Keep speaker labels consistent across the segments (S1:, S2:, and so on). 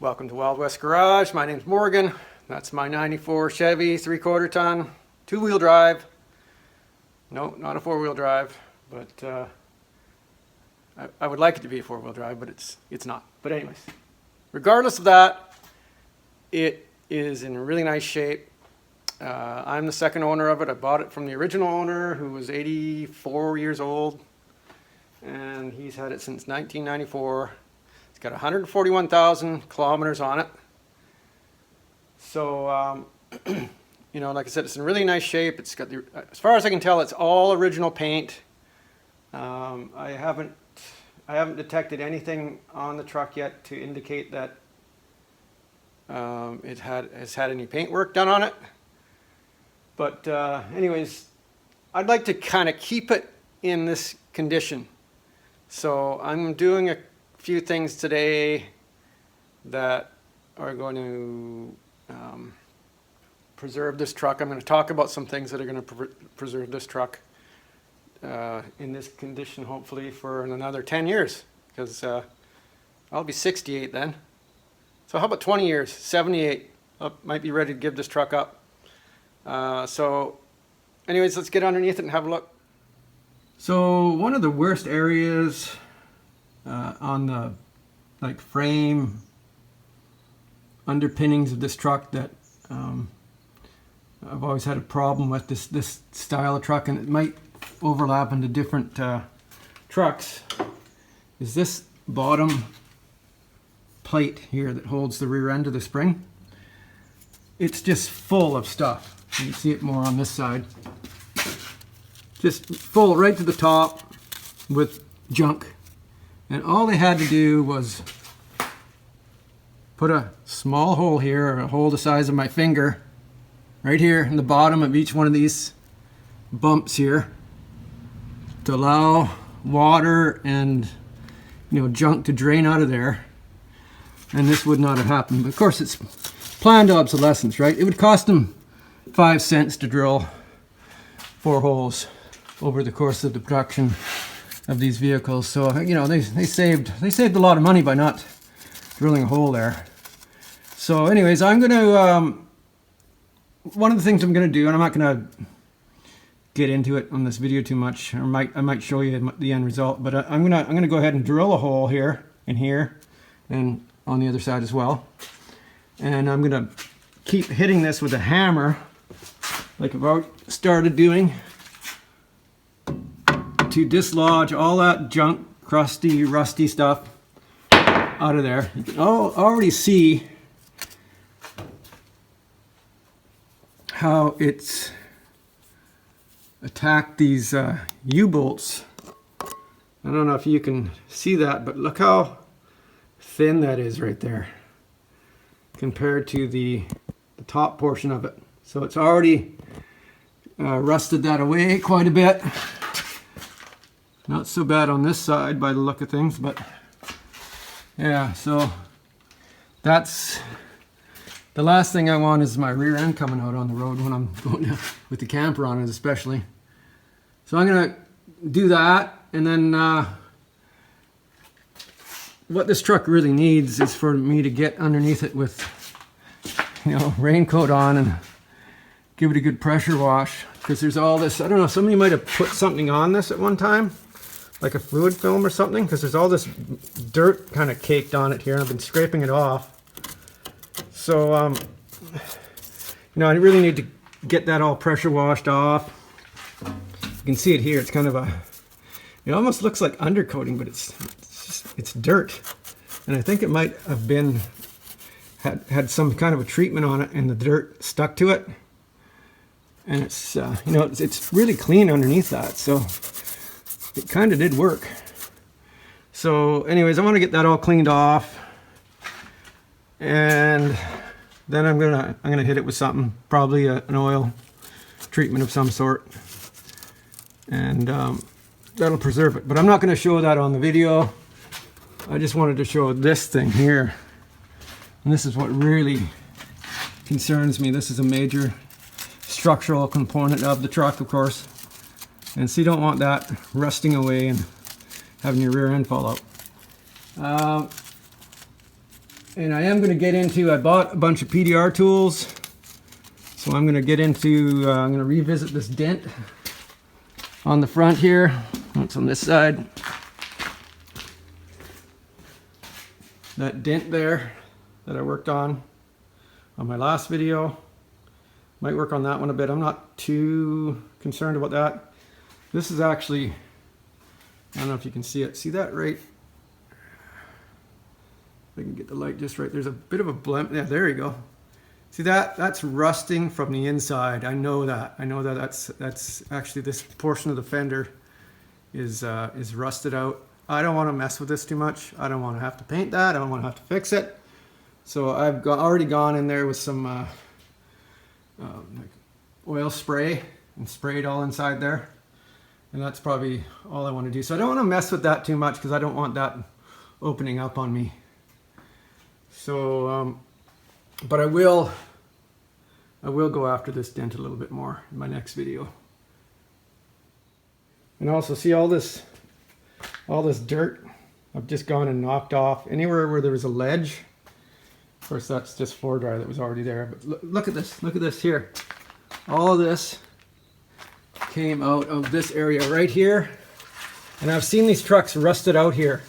S1: Welcome to Wild West Garage. My name's Morgan. That's my 94 Chevy 3/4 ton, 2-wheel drive. No, not a 4-wheel drive, but I would like it to be a 4-wheel drive, but it's not. But anyways, regardless of that, it is in really nice shape. I'm the second owner of it. I bought it from the original owner, who was 84 years old, and he's had it since 1994. It's got 141,000 kilometers on it. So, you know, like I said, it's in really nice shape. It's got the, as far as I can tell, it's all original paint. I haven't detected anything on the truck yet to indicate that it has had any paint work done on it. But anyways, I'd like to kind of keep it in this condition. So I'm doing a few things today that are going to preserve this truck. I'm going to talk about some things that are going to preserve this truck in this condition, hopefully for another 10 years, because I'll be 68 then. So how about 20 years, 78? I might be ready to give this truck up. So anyways, let's get underneath it and have a look. So one of the worst areas on the frame underpinnings of this truck that I've always had a problem with this style of truck, and it might overlap into different trucks, is this bottom plate here that holds the rear end of the spring. It's just full of stuff. You can see it more on this side. Just full right to the top with junk. And all they had to do was put a small hole here, a hole the size of my finger, right here in the bottom of each one of these bumps here, to allow water and, you know, junk to drain out of there. And this would not have happened. But of course, it's planned obsolescence, right? It would cost them 5 cents to drill 4 holes over the course of the production of these vehicles. So, you know, they saved a lot of money by not drilling a hole there. So anyways, I'm going to one of the things I'm going to do, and I'm not going to get into it on this video too much, or I might show you the end result, but I'm going to go ahead and drill a hole here and here and on the other side as well. And I'm going to keep hitting this with a hammer, like I've already started doing, to dislodge all that junk, crusty, rusty stuff out of there. You can already see how it's attacked these U-bolts. I don't know if you can see that, but look how thin that is right there compared to the top portion of it. So it's already rusted that away quite a bit. Not so bad on this side by the look of things, but yeah, so that's the last thing I want, is my rear end coming out on the road when I'm going with the camper on it, especially. So I'm gonna do that, and then what this truck really needs is for me to get underneath it with, you know, raincoat on and give it a good pressure wash, because there's all this, I don't know, somebody might have put something on this at one time, like a fluid film or something, because there's all this dirt kind of caked on it here. I've been scraping it off. So, you know, I really need to get that all pressure washed off. You can see it here. It's kind of it almost looks like undercoating, but it's dirt. And I think it might have been, had some kind of a treatment on it, and the dirt stuck to it. And it's, you know, it's really clean underneath that. So it kind of did work. So anyways, I want to get that all cleaned off. And then I'm gonna hit it with something, probably an oil treatment of some sort, and that'll preserve it. But I'm not going to show that on the video. I just wanted to show this thing here, and this is what really concerns me. This is a major structural component of the truck, of course, and so you don't want that rusting away and having your rear end fall out. And I am going to get into, I bought a bunch of PDR tools. So I'm going to get into, I'm going to revisit this dent on the front here. That's on this side. That dent there that I worked on my last video. Might work on that one a bit. I'm not too concerned about that. This is actually, I don't know if you can see it. See that right? If I can get the light just right. There's a bit of a blemish. Yeah, there you go. See that? That's rusting from the inside. I know that. I know that that's actually this portion of the fender is rusted out. I don't want to mess with this too much. I don't want to have to paint that. I don't want to have to fix it. So I've already gone in there with some like oil spray and sprayed all inside there. And that's probably all I want to do. So I don't want to mess with that too much because I don't want that opening up on me. So, but I will go after this dent a little bit more in my next video. And also see all this dirt I've just gone and knocked off. Anywhere where there was a ledge. Of course, that's just floor dry that was already there. But look at this. Look at this here. All of this came out of this area right here. And I've seen these trucks rusted out here.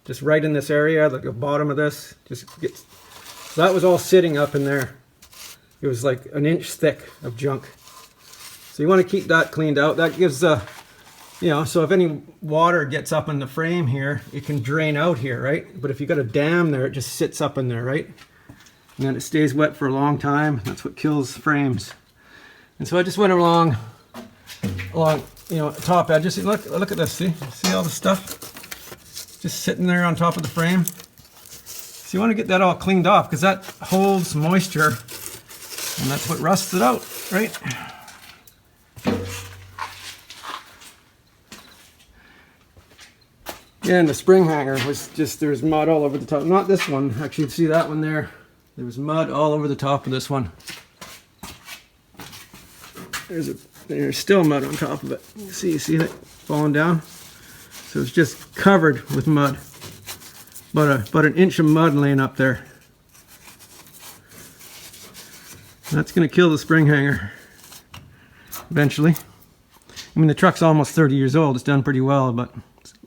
S1: Just right in this area, like the bottom of this. So that was all sitting up in there. It was like an inch thick of junk. So you want to keep that cleaned out. That gives you know, so if any water gets up in the frame here, it can drain out here, right? But if you got a dam there, it just sits up in there, right? And then it stays wet for a long time. That's what kills frames. And so I just went along, you know, top edges. Look at this. See all the stuff just sitting there on top of the frame. So you want to get that all cleaned off because that holds moisture, and that's what rusts it out, right? Yeah, and the spring hanger was just, there's mud all over the top. Not this one, actually, see that one there? There was mud all over the top of this one. There's still mud on top of it. You see it falling down? So it's just covered with mud. About an inch of mud laying up there. That's going to kill the spring hanger eventually. I mean, the truck's almost 30 years old. It's done pretty well, but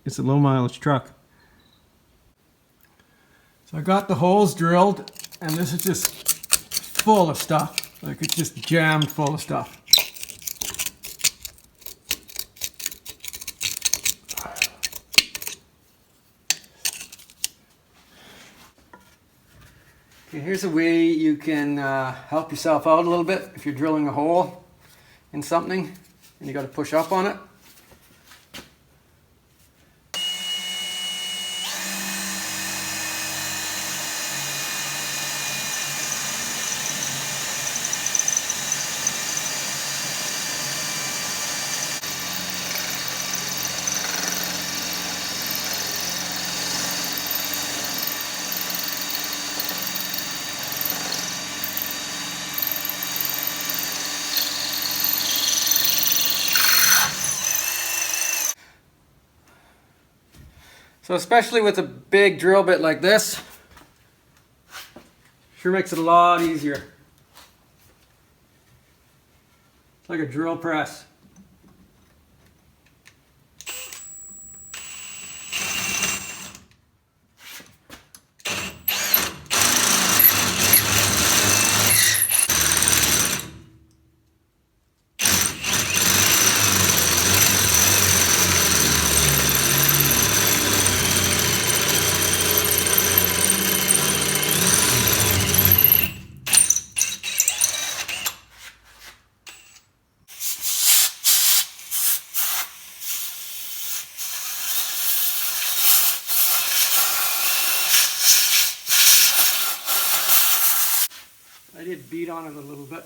S1: it's a low mileage truck. So I got the holes drilled, and this is just full of stuff. Like, it's just jammed full of stuff. Okay, here's a way you can help yourself out a little bit if you're drilling a hole in something and you got to push up on it. So especially with a big drill bit like this, sure makes it a lot easier. It's like a drill press. I did beat on it a little bit.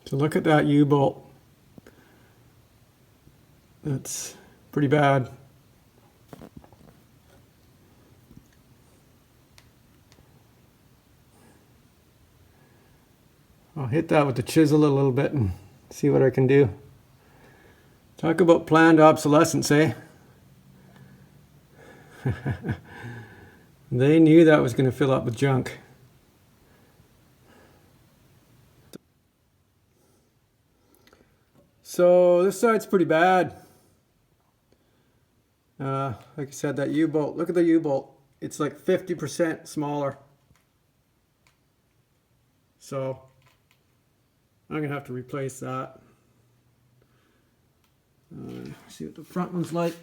S1: So look at that U-bolt. That's pretty bad. I'll hit that with the chisel a little bit and see what I can do. Talk about planned obsolescence, eh? They knew that was going to fill up with junk. So this side's pretty bad. Like I said, that U-bolt, look at the U-bolt. It's like 50% smaller. So I'm going to have to replace that. See what the front one's like.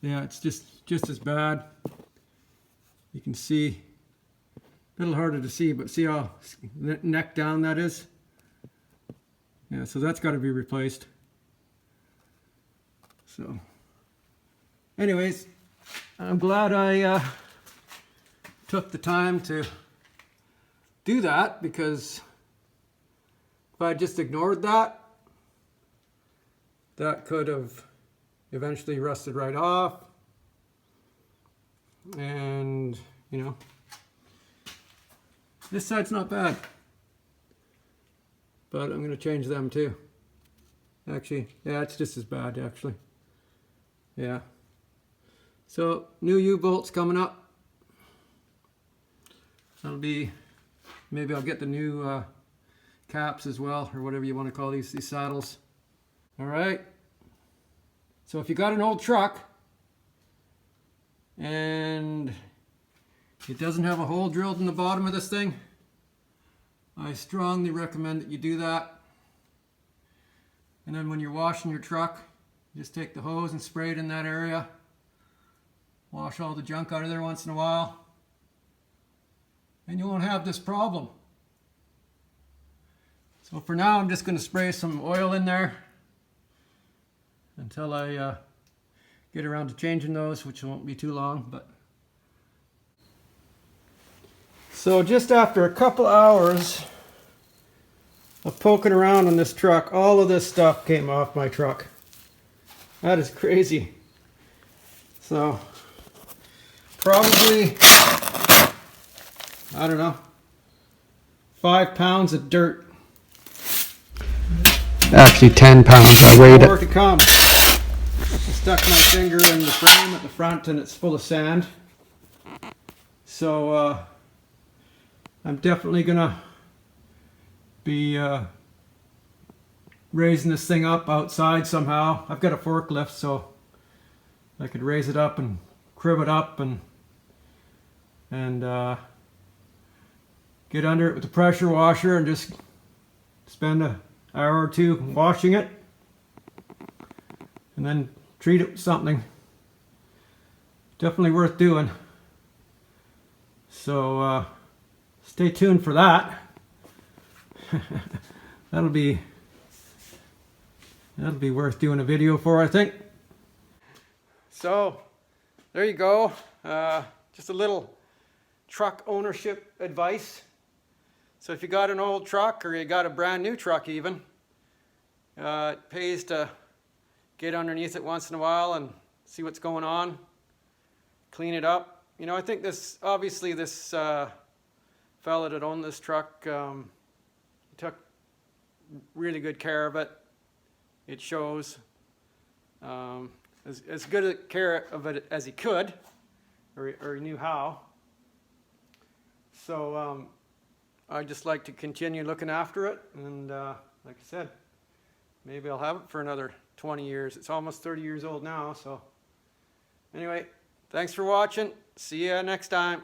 S1: Yeah, it's just as bad. You can see, a little harder to see, but see how neck down that is? Yeah, so that's got to be replaced. So, anyways, I'm glad I took the time to do that, because if I just ignored that, that could have eventually rusted right off. And, you know, this side's not bad, but I'm going to change them too. Actually, yeah, it's just as bad, actually. Yeah. So, new U-bolts coming up. That'll be, maybe I'll get the new caps as well, or whatever you want to call these saddles. All right. So if you got an old truck and it doesn't have a hole drilled in the bottom of this thing, I strongly recommend that you do that. And then when you're washing your truck, just take the hose and spray it in that area. Wash all the junk out of there once in a while, and you won't have this problem. So for now, I'm just going to spray some oil in there until I get around to changing those, which won't be too long. But so just after a couple hours of poking around on this truck, all of this stuff came off my truck. That is crazy. So probably, I don't know, 5 pounds of dirt. Actually 10 pounds, I weighed it. More to come. I stuck my finger in the frame at the front and it's full of sand. So I'm definitely gonna be raising this thing up outside somehow. I've got a forklift, so I could raise it up and crib it up and get under it with the pressure washer and just spend an hour or two washing it and then treat it with something. Definitely worth doing. So stay tuned for that. That'll be worth doing a video for, I think. So there you go. Just a little truck ownership advice. So if you got an old truck, or you got a brand new truck even, it pays to get underneath it once in a while and see what's going on, clean it up. You know, I think this, obviously this fella that owned this truck, he took really good care of it. It shows as good a care of it as he could, or he knew how. So I'd just like to continue looking after it, and like I said, maybe I'll have it for another 20 years. It's almost 30 years old now, so anyway, thanks for watching. See you next time.